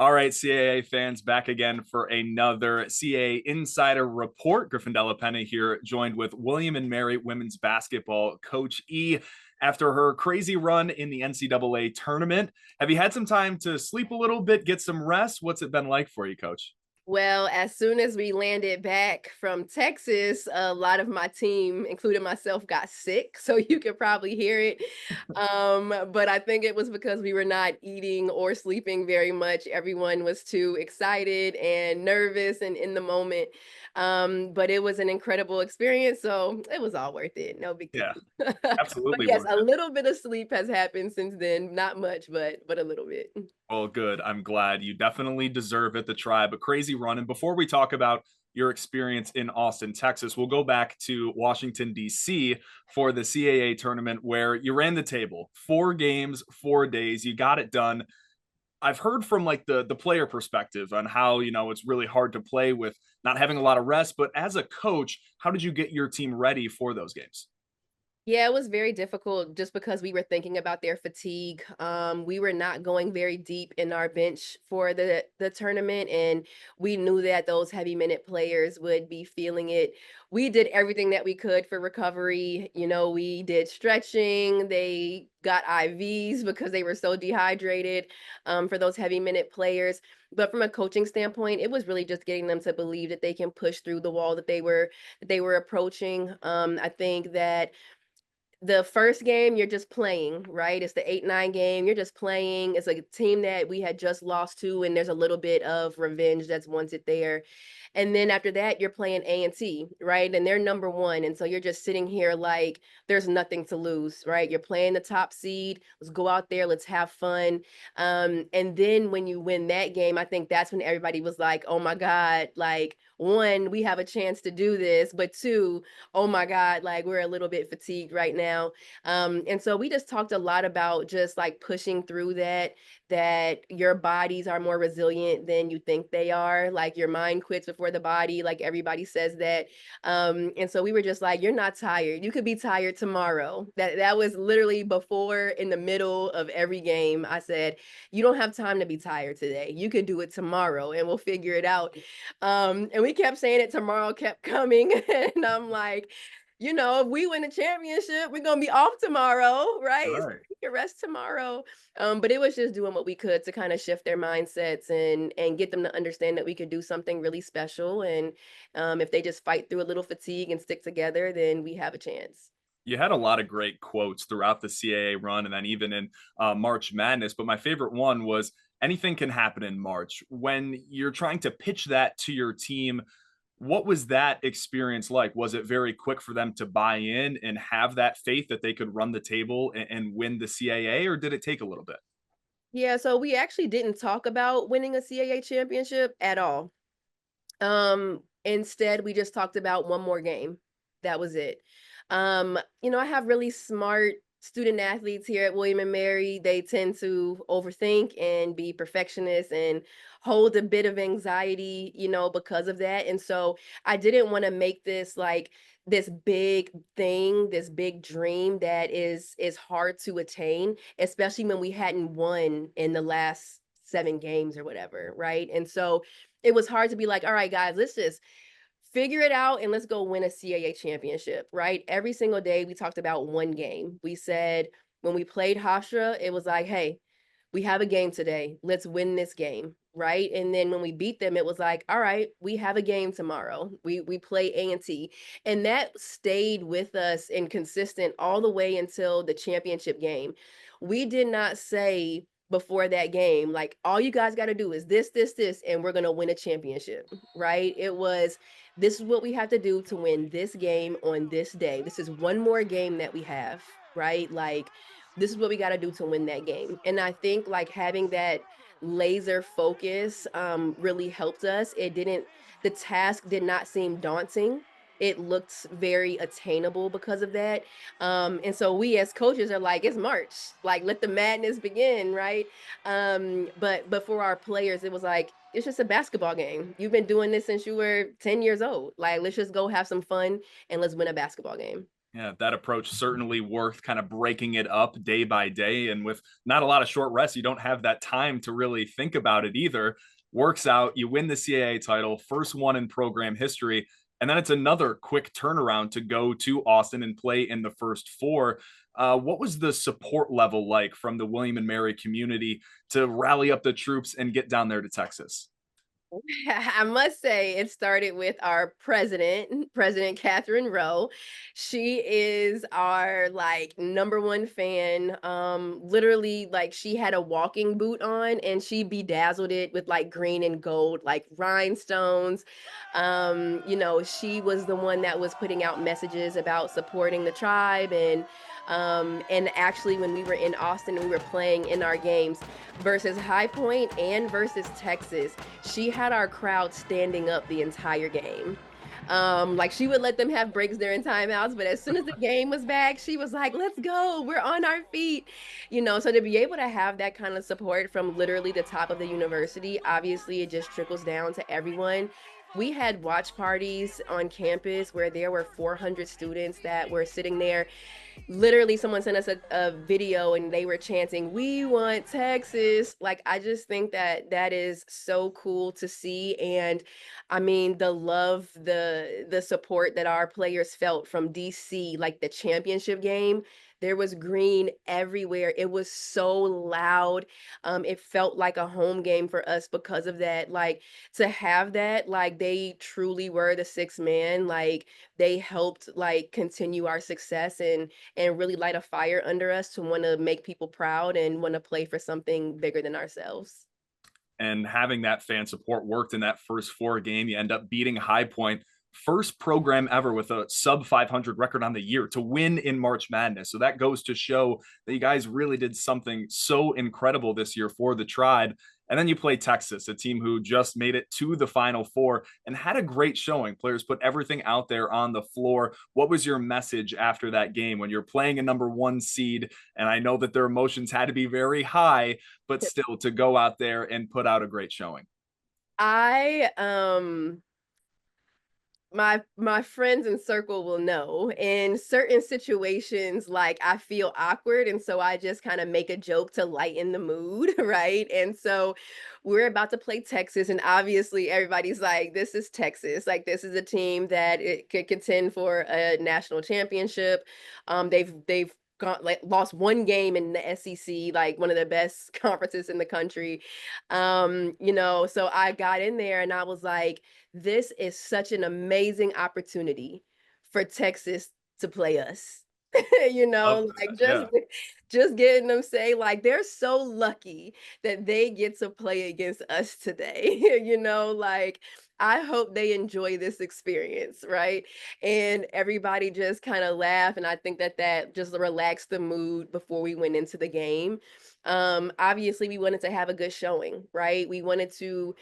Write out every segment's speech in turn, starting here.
All right, CAA fans, back again for another CAA Insider Report. Griffin Della Penna here, joined with William and Mary women's basketball coach E. After her crazy run in the NCAA tournament, have you had some time to sleep a little bit, get some rest? What's it been like for you, coach? Well, as soon as we landed back from Texas, a lot of my team, including myself, got sick. So you could probably hear it. But I think it was because we were not eating or sleeping very much. Everyone was too excited and nervous and in the moment. But it was an incredible experience. So it was all worth it. No big deal. Yeah, But absolutely yes, worth a it. little bit of sleep has happened since then. Not much, but a little bit. Well, good. I'm glad. You definitely deserve it, the tribe. A crazy run. And before we talk about your experience in Austin, Texas, we'll go back to Washington, D.C. for the CAA tournament where you ran the table. 4 games, 4 days. You got it done. I've heard from like the player perspective on how, it's really hard to play with not having a lot of rest. But as a coach, how did you get your team ready for those games? Yeah, it was very difficult just because we were thinking about their fatigue. We were not going very deep in our bench for the tournament, and we knew that those heavy minute players would be feeling it. We did everything that we could for recovery. We did stretching. They got IVs because they were so dehydrated for those heavy minute players. But from a coaching standpoint, it was really just getting them to believe that they can push through the wall that they were approaching. I think that the first game, you're just playing, right? It's the 8-9 game, you're just playing. It's like a team that we had just lost to, and there's a little bit of revenge that's wanted there. And then after that, you're playing A&T, right? And they're number 1, and so you're just sitting here like there's nothing to lose, right? You're playing the top seed. Let's go out there, let's have fun. And then when you win that game, I think that's when everybody was like, "Oh my god, like, 1, we have a chance to do this, but 2, oh my God, like we're a little bit fatigued right now." And so we just talked a lot about just like pushing through that your bodies are more resilient than you think they are. Like your mind quits before the body, like everybody says that. And so we were just like, you're not tired. You could be tired tomorrow. That was literally before in the middle of every game. I said, you don't have time to be tired today. You could do it tomorrow and we'll figure it out. And we kept saying it, tomorrow kept coming. And I'm like, if we win the championship, we're gonna be off tomorrow, right? So Right. we can rest tomorrow. But it was just doing what we could to kind of shift their mindsets and get them to understand that we could do something really special. And if they just fight through a little fatigue and stick together, then we have a chance. You had a lot of great quotes throughout the CAA run and then even in March Madness. But my favorite one was anything can happen in March. When you're trying to pitch that to your team, what was that experience like? Was it very quick for them to buy in and have that faith that they could run the table and win the CAA, or did it take a little bit? Yeah, so we actually didn't talk about winning a CAA championship at all. Instead, we just talked about one more game. That was it. I have really smart student athletes here at William and Mary. They tend to overthink and be perfectionists and hold a bit of anxiety, because of that. And so I didn't want to make this like this big thing, this big dream that is hard to attain, especially when we hadn't won in the last 7 games or whatever, right? And so it was hard to be like, all right, guys, let's just figure it out and let's go win a CAA championship, right? Every single day we talked about one game. We said when we played Hofstra, it was like, hey, we have a game today. Let's win this game, right? And then when we beat them, it was like, all right, we have a game tomorrow. We play A&T. And that stayed with us and consistent all the way until the championship game. We did not say before that game, like, all you guys got to do is this, and we're going to win a championship, right? It was, this is what we have to do to win this game on this day. This is one more game that we have, right? Like, this is what we got to do to win that game. And I think like having that laser focus really helped us. The task did not seem daunting. It looked very attainable because of that. And so we as coaches are like, it's March, like let the madness begin, right? But for our players, it was like, it's just a basketball game. You've been doing this since you were 10 years old. Like, let's just go have some fun and let's win a basketball game. Yeah, that approach certainly worth kind of breaking it up day by day. And with not a lot of short rests, you don't have that time to really think about it either. Works out, you win the CAA title, first one in program history. And then it's another quick turnaround to go to Austin and play in the first four. What was the support level like from the William and Mary community to rally up the troops and get down there to Texas? I must say it started with our president, President Catherine Rowe. She is our like number one fan. Literally, like she had a walking boot on and she bedazzled it with like green and gold, like rhinestones. She was the one that was putting out messages about supporting the tribe and actually when we were in Austin, we were playing in our games versus High Point and versus Texas. She had our crowd standing up the entire game. Like she would let them have breaks during timeouts, but as soon as the game was back, she was like, "Let's go, we're on our feet." So to be able to have that kind of support from literally the top of the university, obviously it just trickles down to everyone. We had watch parties on campus where there were 400 students that were sitting there. Literally, someone sent us a video and they were chanting, "We want Texas." Like, I just think that that is so cool to see. And I mean, the love, the support that our players felt from DC, like the championship game, there was green everywhere. It was so loud. It felt like a home game for us because of that. Like to have that, like they truly were the sixth man. Like they helped like continue our success and really light a fire under us to want to make people proud and want to play for something bigger than ourselves. And having that fan support worked in that first four game. You end up beating High Point, first program ever with a sub 500 record on the year to win in March Madness. So that goes to show that you guys really did something so incredible this year for the tribe. And then you play Texas, a team who just made it to the Final Four and had a great showing. Players put everything out there on the floor. What was your message after that game when you're playing a number one seed? And I know that their emotions had to be very high, but still to go out there and put out a great showing. I my friends and circle will know in certain situations like I feel awkward and so I just kind of make a joke to lighten the mood, right? And so we're about to play Texas and obviously everybody's like, this is Texas, like this is a team that it could contend for a national championship. They've like lost one game in the SEC, like one of the best conferences in the country. So I got in there and I was like, this is such an amazing opportunity for Texas to play us. Love Like that. just Yeah. just getting them say like they're so lucky that they get to play against us today. Like I hope they enjoy this experience, right? And everybody just kind of laughed and I think that that just relaxed the mood before we went into the game. Obviously we wanted to have a good showing, right? We wanted to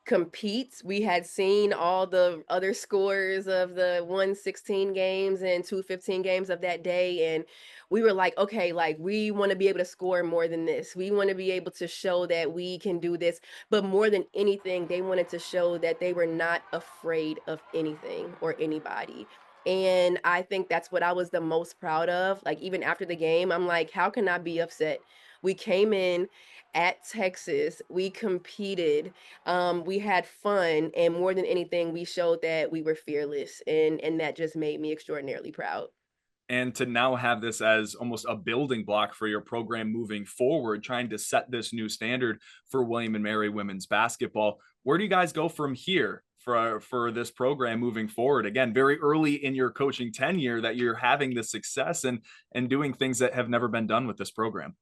compete. We had seen all the other scores of the 116 games and 215 games of that day. And we were like, okay, like we want to be able to score more than this. We want to be able to show that we can do this. But more than anything, they wanted to show that they were not afraid of anything or anybody. And I think that's what I was the most proud of. Like, even after the game, I'm like, how can I be upset? We came in at Texas, we competed, we had fun, and more than anything, we showed that we were fearless, and that just made me extraordinarily proud. And to now have this as almost a building block for your program moving forward, trying to set this new standard for William and Mary women's basketball. Where do you guys go from here for this program moving forward? Again, very early in your coaching tenure that you're having this success and doing things that have never been done with this program.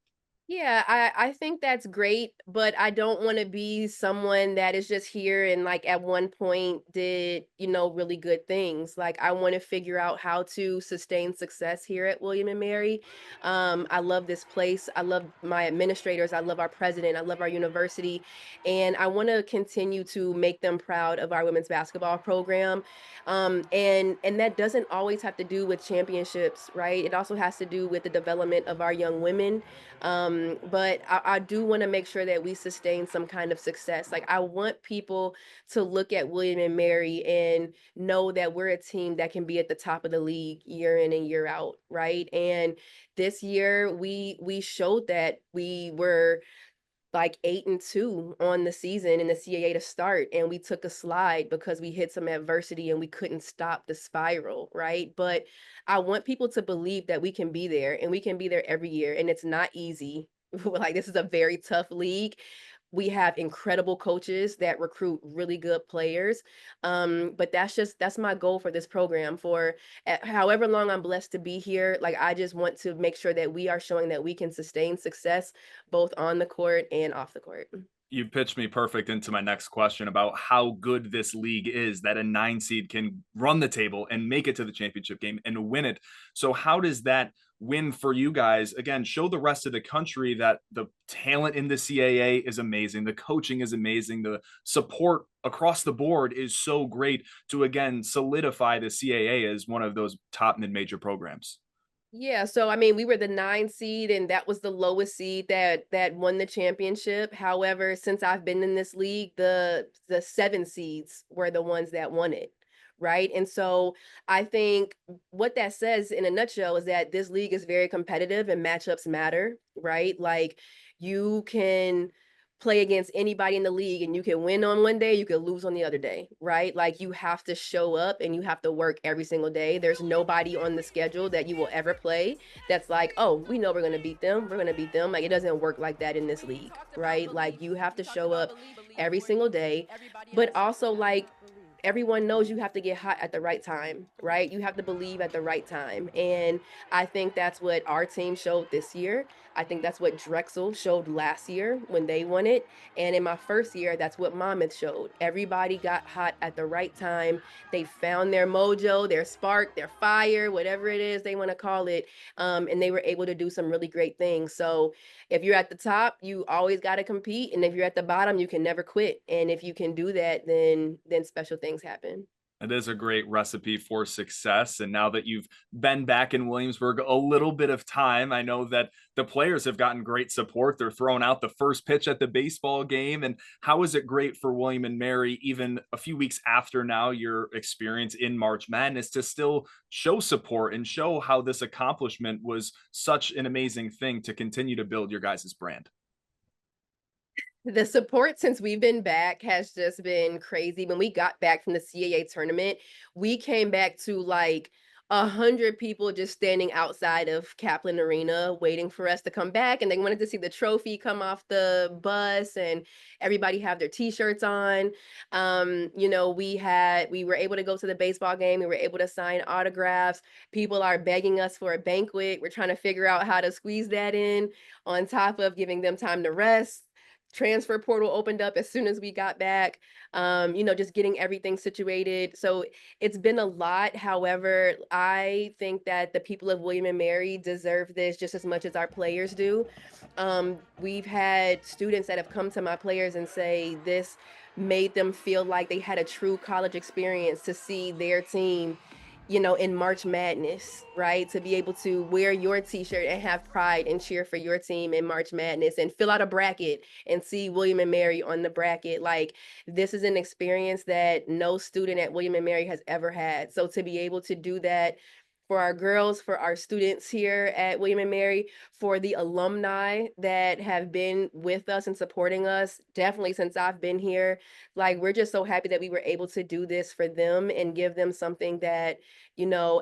Yeah, I think that's great, but I don't want to be someone that is just here and like at one point did, really good things. Like I want to figure out how to sustain success here at William and Mary. I love this place. I love my administrators. I love our president. I love our university, and I want to continue to make them proud of our women's basketball program. And that doesn't always have to do with championships, right? It also has to do with the development of our young women But I do want to make sure that we sustain some kind of success. Like, I want people to look at William and Mary and know that we're a team that can be at the top of the league year in and year out, right? And this year we showed that we were like 8-2 on the season in the CAA to start, and we took a slide because we hit some adversity and we couldn't stop the spiral, right? But I want people to believe that we can be there, and we can be there every year, and it's not easy. Like, this is a very tough league. We have incredible coaches that recruit really good players. But that's my goal for this program for however long I'm blessed to be here. Like, I just want to make sure that we are showing that we can sustain success both on the court and off the court. You pitched me perfect into my next question about how good this league is, that a 9 seed can run the table and make it to the championship game and win it. So how does that win for you guys, again, show the rest of the country that the talent in the CAA is amazing, the coaching is amazing, the support across the board is so great, to again solidify the CAA as one of those top mid-major programs? Yeah, so I mean, we were the 9 seed, and that was the lowest seed that won the championship. However, since I've been in this league, the 7 seeds were the ones that won it, right? And so I think what that says in a nutshell is that this league is very competitive and matchups matter, right? Like, you can play against anybody in the league and you can win on one day, you can lose on the other day, right? Like, you have to show up and you have to work every single day. There's nobody on the schedule that you will ever play that's like, oh, we know we're going to beat them. We're going to beat them. Like, it doesn't work like that in this league, right? Like, you have to show up every single day, but also, like, everyone knows you have to get hot at the right time, right? You have to believe at the right time. And I think that's what our team showed this year. I think that's what Drexel showed last year when they won it. And in my first year, that's what Monmouth showed. Everybody got hot at the right time. They found their mojo, their spark, their fire, whatever it is they want to call it. And they were able to do some really great things. So if you're at the top, you always got to compete. And if you're at the bottom, you can never quit. And if you can do that, then special things happen. It is a great recipe for success. And now that you've been back in Williamsburg a little bit of time, I know that the players have gotten great support. They're throwing out the first pitch at the baseball game. And how is it great for William and Mary, even a few weeks after now your experience in March Madness, to still show support and show how this accomplishment was such an amazing thing to continue to build your guys' brand? The support since we've been back has just been crazy. When we got back from the CAA tournament, we came back to like 100 people just standing outside of Kaplan Arena waiting for us to come back. And they wanted to see the trophy come off the bus and everybody have their t-shirts on. We were able to go to the baseball game. We were able to sign autographs. People are begging us for a banquet. We're trying to figure out how to squeeze that in on top of giving them time to rest. Transfer portal opened up as soon as we got back. Just getting everything situated. So it's been a lot. However, I think that the people of William and Mary deserve this just as much as our players do. We've had students that have come to my players and say this made them feel like they had a true college experience to see their team, in March Madness, right? To be able to wear your t-shirt and have pride and cheer for your team in March Madness and fill out a bracket and see William and Mary on the bracket. Like, this is an experience that no student at William and Mary has ever had. So to be able to do that for our girls, for our students here at William and Mary, for the alumni that have been with us and supporting us, definitely since I've been here. Like, we're just so happy that we were able to do this for them and give them something that,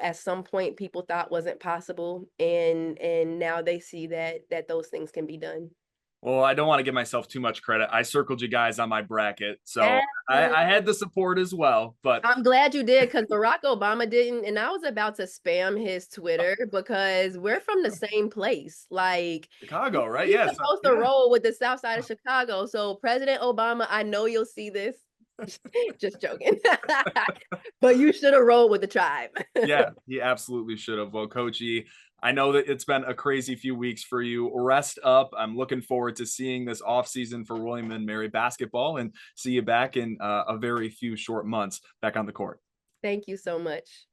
at some point people thought wasn't possible. And now they see that those things can be done. Well, I don't want to give myself too much credit. I circled you guys on my bracket, so I Absolutely. had the support as well. But I'm glad you did, because Barack Obama didn't, and I was about to spam his Twitter because we're from the same place. Like, Chicago, right? he's Yes, supposed to yeah. roll with the South Side of Chicago. So President Obama, I know you'll see this. Just joking. But you should have rolled with the tribe. Yeah, he absolutely should have. Well, Coach E, I know that it's been a crazy few weeks for you. Rest up. I'm looking forward to seeing this offseason for William and Mary basketball, and see you back in a very few short months back on the court. Thank you so much.